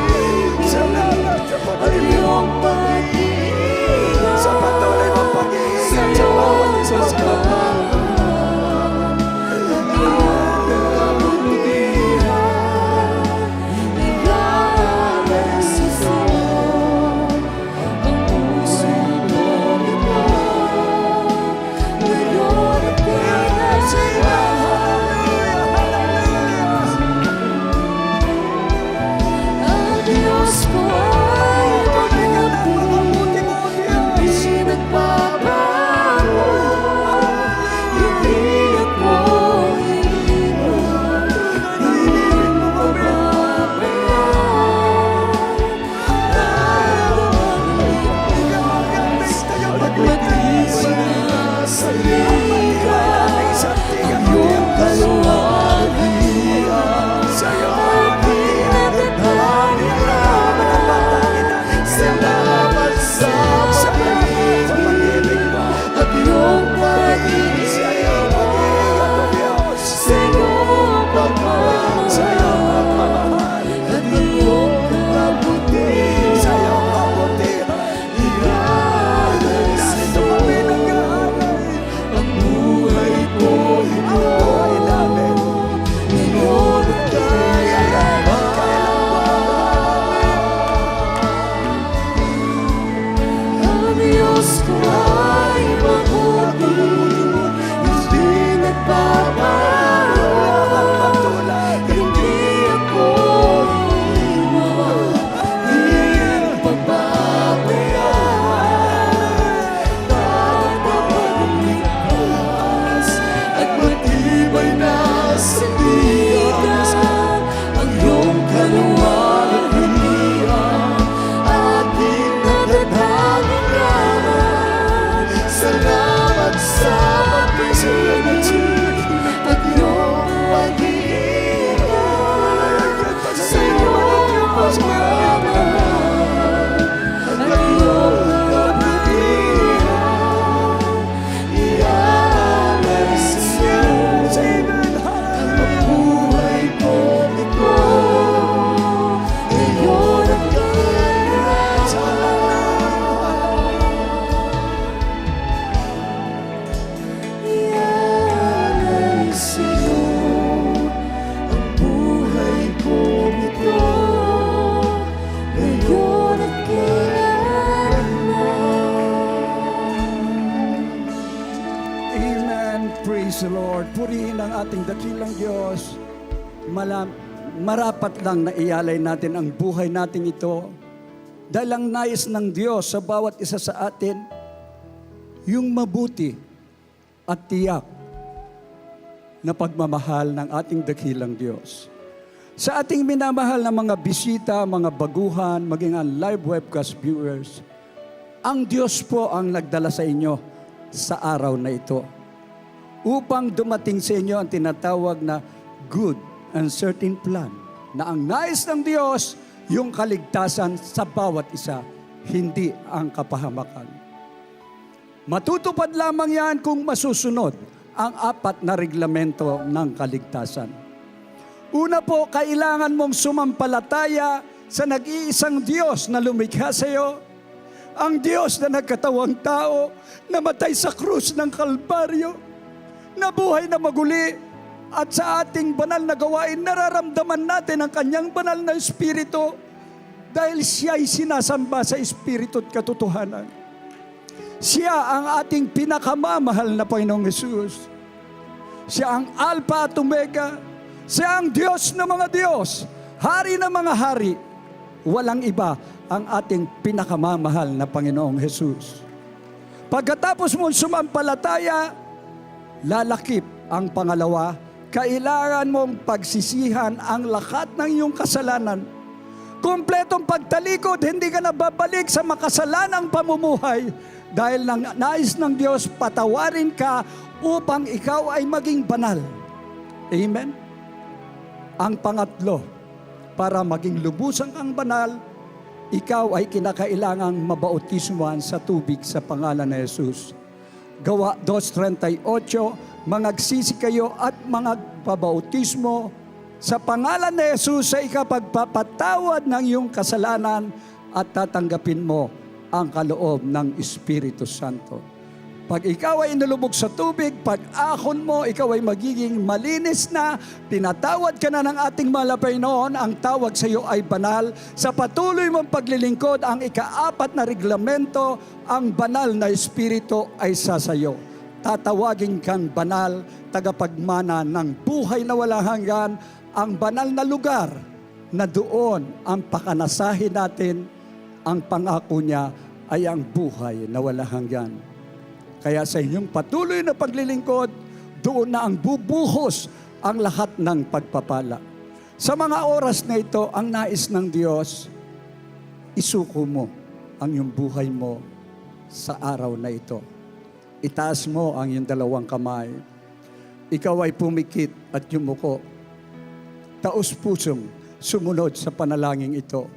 Salamat sa pag-ibig. Sa patuloy mong pag-iingat sa bawat isa sa kapal. Praise the Lord. Purihin ang ating dakilang Diyos. Marapat lang na ialay natin ang buhay natin ito. Dahil ang nais ng Diyos sa bawat isa sa atin, yung mabuti at tiyak na pagmamahal ng ating dakilang Diyos. Sa ating minamahal na mga bisita, mga baguhan, maging ang live webcast viewers, ang Diyos po ang nagdala sa inyo sa araw na ito upang dumating sa inyo ang tinatawag na good and certain plan na ang nais ng Diyos yung kaligtasan sa bawat isa, hindi ang kapahamakan. Matutupad lamang yan kung masusunod ang 4 na reglamento ng kaligtasan. Una po, kailangan mong sumampalataya sa nag-iisang Diyos na lumikha sa iyo, ang Diyos na nagkatawang tao, namatay sa krus ng Kalbaryo, nabuhay na maguli, at sa ating banal na gawain, nararamdaman natin ang kanyang banal na Espiritu. dahil siya'y sinasamba sa Espiritu at katotohanan. Siya ang ating pinakamamahal na Panginoong Hesus. Siya ang Alpha at Omega. Siya ang Diyos ng mga Diyos, Hari ng mga hari. Walang iba ang ating pinakamamahal na Panginoong Hesus. Pagkatapos mo sumampalataya, lalakip ang pangalawa, kailangan mong pagsisihan ang lahat ng iyong kasalanan. Kompletong pagtalikod, hindi ka na babalik sa makasalanang pamumuhay dahil nais ng Diyos patawarin ka upang ikaw ay maging banal. Amen? Ang pangatlo, para maging lubusan kang banal, ikaw ay kinakailangang mabautismuhan sa tubig sa pangalan ni Jesus. Gawa 2:38, mangagsisi kayo at magpabautismo sa pangalan ni Jesus sa ikapagpapatawad ng iyong kasalanan at tatanggapin mo ang kaloob ng Espiritu Santo. Pag ikaw ay inulubog sa tubig, pag ahon mo, ikaw ay magiging malinis na, tinatawad ka na ng ating malapay noon, ang tawag sa iyo ay banal. Sa patuloy mong paglilingkod, ang ikaapat na reglamento, ang banal na Espiritu ay sasayo. Tatawagin kang banal, tagapagmana ng buhay na walang hanggan, ang banal na lugar na doon ang pakanasahin natin, ang pangako niya ay ang buhay na walang hanggan. Kaya sa inyong patuloy na paglilingkod, doon na ang bubuhos ang lahat ng pagpapala. Sa mga oras na ito, ang nais ng Diyos, isuko mo ang iyong buhay mo sa araw na ito. Itaas mo ang iyong dalawang kamay. Ikaw ay pumikit at yumuko. Taos-pusong sumunod sa panalangin ito.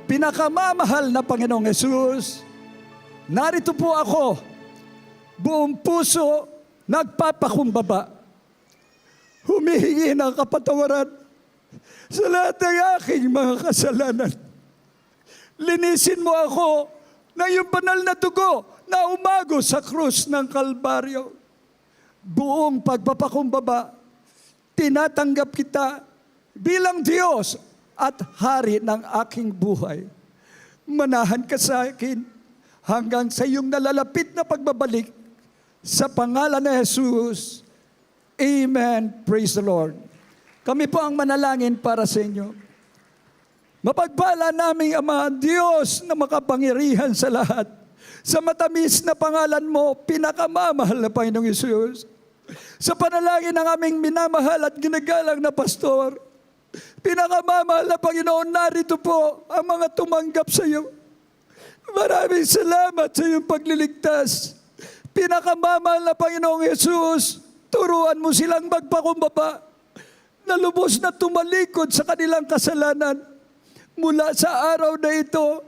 Pinakamamahal na Panginoong Hesus, narito po ako, buong puso, nagpapakumbaba. Humihingi ng kapatawaran sa lahat ng aking mga kasalanan. Linisin mo ako ng iyong banal na dugo na umago sa krus ng Kalbaryo. Buong pagpapakumbaba, tinatanggap kita bilang Diyos at Hari ng aking buhay. Manahan ka sa akin hanggang sa iyong nalalapit na pagbabalik. Sa pangalan ni Jesus, Amen. Praise the Lord. Kami po ang manalangin para sa inyo. Mapagpala naming Ama, Diyos na makapangyarihan sa lahat. Sa matamis na pangalan mo, pinakamamahal na Panginoong Jesus. Sa panalangin ng aming minamahal at ginagalang na pastor, pinakamamahal na Panginoon, narito po ang mga tumanggap sa iyo. Maraming salamat sa iyong pagliligtas. Pinakamamahal na Panginoong Jesus, turuan mo silang magpakumbaba na lubos na tumalikod sa kanilang kasalanan. Mula sa araw na ito,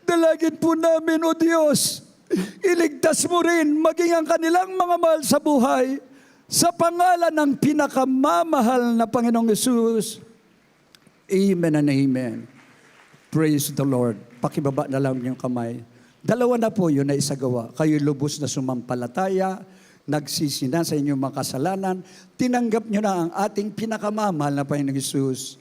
dalagin po namin, O Diyos, iligtas mo rin maging ang kanilang mga mahal sa buhay sa pangalan ng pinakamamahal na Panginoong Jesus. Amen and amen. Praise the Lord. Pakibaba na lang yung kamay. Dalawa na po yun na isagawa. Kayo lubos na sumampalataya, nagsisina sa inyong mga kasalanan, tinanggap nyo na ang ating pinakamamahal na Panginoong Jesus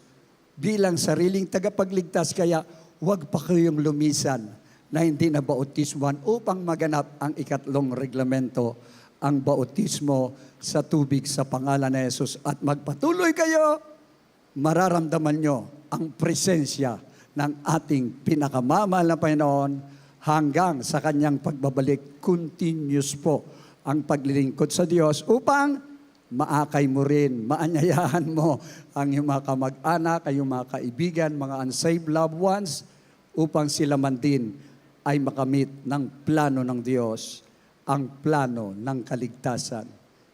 bilang sariling tagapagligtas. Kaya huwag pa kayong lumisan na hindi na bautismuhan upang maganap ang ikatlong reglamento, ang bautismo sa tubig sa pangalan ni Jesus. At magpatuloy kayo, mararamdaman nyo ang presensya ng ating pinakamamahal na Panginoon hanggang sa kanyang pagbabalik. Continuous po ang paglilingkod sa Diyos upang maakay mo rin, maanyayahan mo ang iyong mga kamag-anak, ang iyong mga kaibigan, mga unsaved loved ones, upang sila man din ay makamit ng plano ng Diyos, ang plano ng kaligtasan.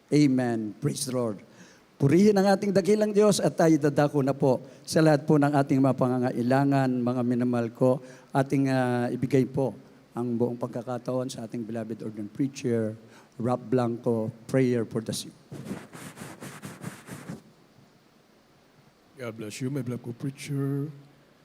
Amen. Praise the Lord. Purihin ang ating dakilang Diyos at tayo dadako na po sa lahat po ng ating mga pangangailangan, mga minamahal ko, ating ibigay po ang buong pagkakataon sa ating beloved ordained preacher, Rob Blanco, prayer for the sick. God bless you, my beloved co-preacher,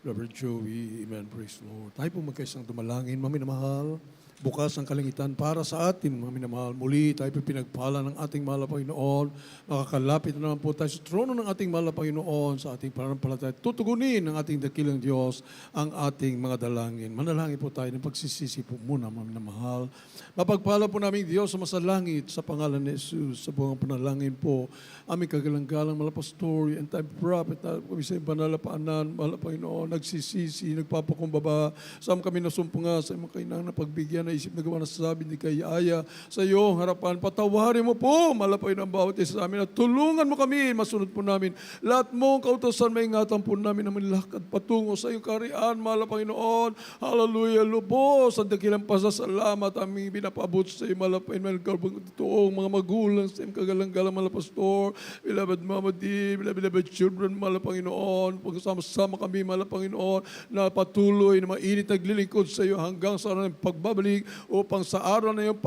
Robert Joey, amen, praise the Lord. Tayo po magkaisang tumalangin, maminamahal, bukas ang kalangitan para sa atin, mga minamahal. Muli tayo pinagpala ng ating mahal na Panginoon. Makakalapit na naman po tayo sa trono ng ating mahal na Panginoon sa ating pananampalataya. Tutugunin ng ating dakilang Diyos ang ating mga dalangin. Manalangin po tayo ng pagsisisi po muna, mga minamahal. Mapagpala po namin Diyos sa masalangit sa pangalan ni Jesus, sa buong panalangin po. Aming kagalang-galang mga pastor and time prophet na kami sa banal na paanan, mahal na Panginoon, nagsisisi, nagpapakumbaba. Saan kami nasumpunga sa imong kainang na pagbigyan na isip na gawa na sabi ni Kayaya sa iyong harapan. Patawarin mo po, mahal na Panginoon, ang bawat isa sa amin at tulungan mo kami, masunod po namin. Lahat mong kautosan, maingatan po namin na manilakad patungo sa iyong kaharian, mahal na Panginoon. Hallelujah, lubos, ang dakilang pasasalamat aming binapaabot sa iyo, mahal na Panginoon, toong mga magulang sa iyong kagalang-galang, mahal na pastor, beloved Mama D, beloved children, mahal na Panginoon, pagkasama-sama kami, mahal na Panginoon, na patuloy na mainit naglilingkod sa iyo hanggang sa araw ng pagbabalik upang sa araw na iyong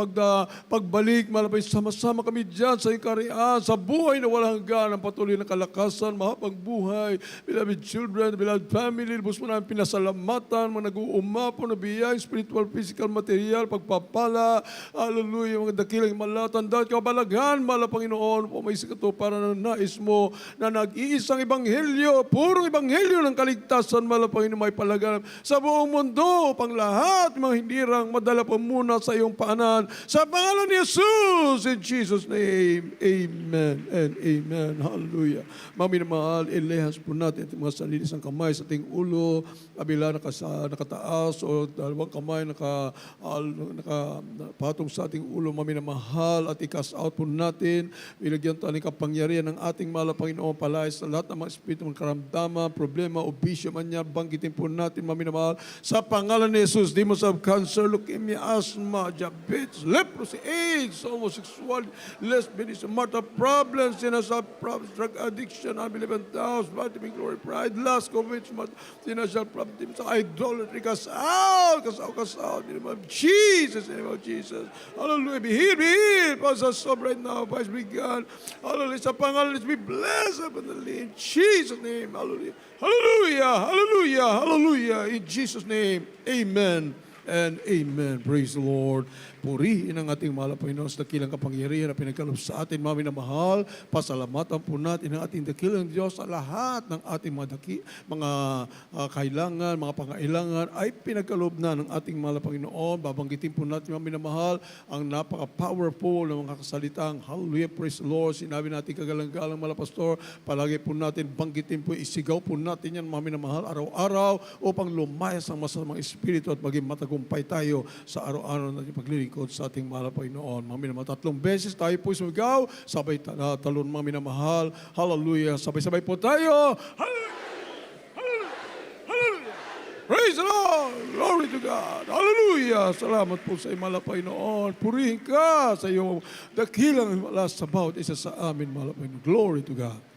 pagbalik, mahal na Panginoon, sama-sama kami dyan sa iyong kaharian, sa buhay na walang hanggan, ang patuloy na kalakasan, mahabang buhay, beloved children, beloved family, lubos mo namin pinasalamatan, mga nag-uumapo na biyay, spiritual, physical, material, pagpapala, hallelujah, mga dakilang malatandaan, kabalaghan, mahal na Panginoon, pumaisi ka to para na nais mo na nag-iisang ebanghelyo, purong ebanghelyo ng kaligtasan, mahal na Panginoon, may palaganap sa buong mundo, upang lahat, mga hindirang madala pa muna sa iyong paanan, sa pangalan ni Jesus, in Jesus' name, amen and amen, hallelujah. Mami na mahal, ilehas po natin ang mga salinis ng kamay sa ating ulo, kabila nakataas o dalawang kamay nakapatong sa ating ulo, mami na mahal, at i-cast out po natin, ilagyan tayo ng kapangyarihan ng ating mahal na Panginoon palay sa lahat ng mga espiritu ng karamdaman, problema, o bisyo man niya, banggitin po natin, mami na mahal, sa pangalan ni Jesus, demons of cancer, leukemia, asthma, diabetes, leprosy, AIDS, homosexuality, lesbianism, marital problems, sinasal problems, drug addiction, unbelieving doubts, vitamin, glory, pride, lust, commitment, sinasal problems, idolatry, cast out, in the name of Jesus, in the name of Jesus. Hallelujah, be healed, Pastor Sob right now, Vice Brigade, hallelujah, sa pangalan, be blessed abundantly, in Jesus' name, hallelujah, hallelujah, hallelujah, hallelujah, in Jesus' name, amen and amen. Praise the Lord. Purihin ang ating mahal na Panginoon sa dakilang kapangyarihan na pinagkaloob sa atin, mami na mahal. Pasalamatan po natin ang ating dakilang Diyos sa lahat ng ating mga kailangan, mga pangailangan ay pinagkaloob na ng ating mahal na Panginoon. Babanggitin po natin, mami na mahal, ang napaka-powerful ng mga kasalitang hallelujah, praise the Lord. Sinabi natin kagalang-galang, mahal na pastor, palagi po natin banggitin po, isigaw po natin yan, mami na mahal, araw-araw upang lumayas ang masamang espiritu at maging matagumpay tayo sa araw-araw natin paglilingkod sa ating mahal na Panginoon. Mami na mahal, 3 beses tayo po sumigaw, sabay talon, mami na mahal, hallelujah, sabay-sabay po tayo, hallelujah, hallelujah, hallelujah, praise the Lord, glory to God, hallelujah, salamat po sa mahal na Panginoon, purihin ka sa iyong dakilang himala sa bawat isa sa amin, mahal na Panginoon, glory to God.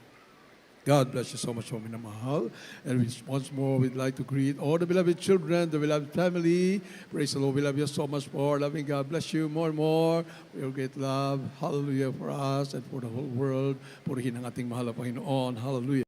God bless you so much, mami na mahal. And once more, we'd like to greet all the beloved children, the beloved family. Praise the Lord. We love you so much more. Loving God bless you more and more. Your great love. Hallelujah for us and for the whole world. Purihin ang ating mahal na Panginoon. Hallelujah.